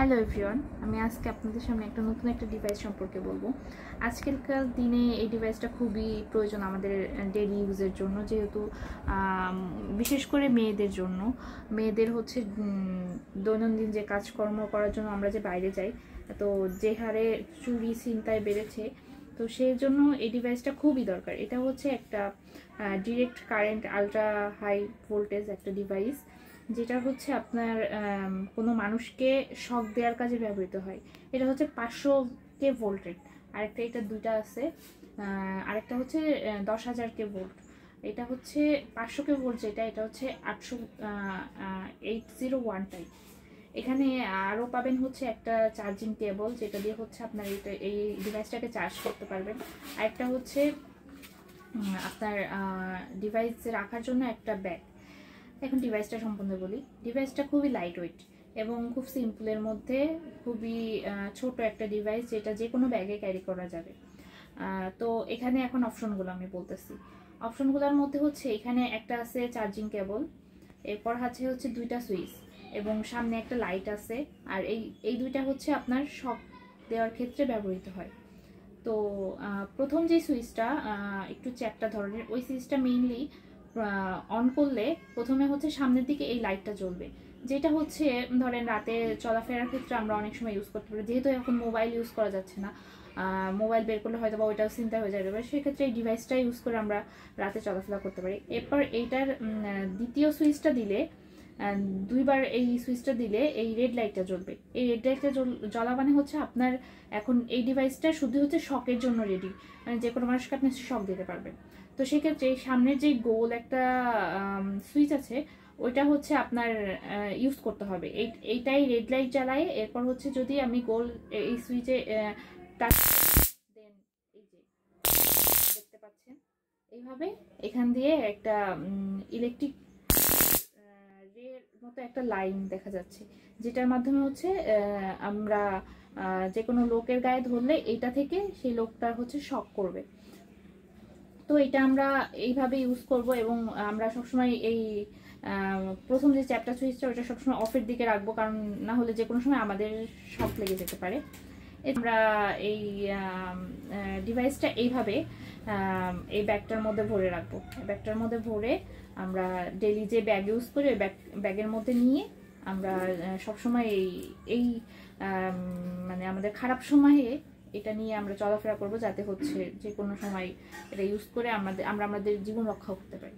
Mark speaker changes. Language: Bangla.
Speaker 1: হ্যালো এভরিওয়ান, আমি আজকে আপনাদের সামনে নতুন একটা ডিভাইস সম্পর্কে বলবো। আজকালকার দিনে এই ডিভাইসটা খুবই প্রয়োজন আমাদের ডেইলি ইউজের জন্য, যেহেতু বিশেষ করে মেয়েদের জন্য। মেয়েদের হচ্ছে দৈনন্দিন যে কাজকর্ম করার জন্য আমরা যে বাইরে যাই, তো যে হারে চুরি ছিনতাই বেড়েছে, তো সেই জন্য এই ডিভাইসটা খুবই দরকার। এটা হচ্ছে একটা direct current ultra high voltage একটা ডিভাইস, যেটা হচ্ছে আপনার কোনো মানুষকে শক দেওয়ার কাজে ব্যবহৃত হয়। এটা হচ্ছে 500K ভোল্টের। আরেকটা, এটা দুইটা আছে। আরেকটা হচ্ছে 10,000K ভোল্ট। এটা হচ্ছে 500K ভোল্ট, যেটা এটা হচ্ছে 801 টাইপ। এখানে আরও পাবেন হচ্ছে একটা চার্জিং কেবল, যেটা দিয়ে হচ্ছে আপনার এই ডিভাইসটাকে চার্জ করতে পারবেন। আরেকটা হচ্ছে আপনার ডিভাইস রাখার জন্য একটা ব্যাগ। এখন ডিভাইসটা সম্বন্ধে বলি। ডিভাইসটা খুবই লাইট ওয়েট এবং খুব সিম্পলের মধ্যে, খুবই ছোট একটা ডিভাইস, যেটা যে কোনো ব্যাগে ক্যারি করা যাবে। তো এখানে এখন অপশনগুলো আমি বলতেছি। অপশনগুলোর মধ্যে হচ্ছে এখানে একটা আছে চার্জিং কেবল, এরপর হচ্ছে দুইটা সুইচ এবং সামনে একটা লাইট আছে। আর এই দুইটা হচ্ছে আপনার শক দেওয়ার ক্ষেত্রে ব্যবহৃত হয়। তো প্রথম যে সুইচটা একটু চ্যাপ্টা ধরনের, ওই সুইচটা মেইনলি অন করলে প্রথমে হচ্ছে সামনের দিকে এই লাইটটা জ্বলবে, যেটা হচ্ছে ধরেন রাতে চলাফেরার ক্ষেত্রে আমরা অনেক সময় ইউজ করতে পারি। যেহেতু এখন মোবাইল ইউজ করা যাচ্ছে না, মোবাইল বের করলে হয়তো বা ওইটাও চিন্তা হয়ে যাবে, সেক্ষেত্রে এই ডিভাইসটা ইউজ করে আমরা রাতে চলাফেরা করতে পারি। এরপর এইটার দ্বিতীয় সুইচটা দিলে, দুইবার এই সুইচটা দিলে এই রেড লাইটটা জ্বলবে। এই রেড লাইটটা জ্বলা মানে হচ্ছে আপনার এখন এই ডিভাইসটা শুধু হচ্ছে শকের জন্য রেডি, মানে যে কোনো মানুষকে আপনি শক দিতে পারবেন। তো সেক্ষেত্রে সামনের যে গোল একটা সুইচ আছে, ওইটা হচ্ছে আপনার ইউজ করতে হবে। এইটাই রেড লাইট জ্বালায়। এরপর হচ্ছে যদি আমি গোল এই সুইচে টাচ দেন, এই যে দেখতে পাচ্ছেন এইভাবে এখান দিয়ে একটা ইলেকট্রিক রের মতো একটা লাইন দেখা যাচ্ছে, যেটার মাধ্যমে হচ্ছে আমরা যে কোনো লোকের গায়ে ধরলে এইটা থেকে সেই লোকটার হচ্ছে শক করবে। তো এটা আমরা এইভাবে ইউজ করব এবং আমরা সবসময় এই প্রথম যে চ্যাপ্টার সুইচটা, ওটা সবসময় অফের দিকে রাখবো, কারণ না হলে যে কোনো সময় আমাদের শক লেগে যেতে পারে। আমরা এই ডিভাইসটা এইভাবে এই ব্যাগটার মধ্যে ভরে রাখবো। ব্যাগটার মধ্যে ভরে আমরা ডেইলি যে ব্যাগ ইউজ করি, ওই ব্যাগের মধ্যে নিয়ে আমরা সবসময় এই মানে আমাদের খারাপ সময়ে এটা নিয়ে আমরা চলাফেরা করব, যাতে হচ্ছে যে কোনো সময় এটা ইউজ করে আমরা আমাদের জীবন রক্ষা করতে পারি।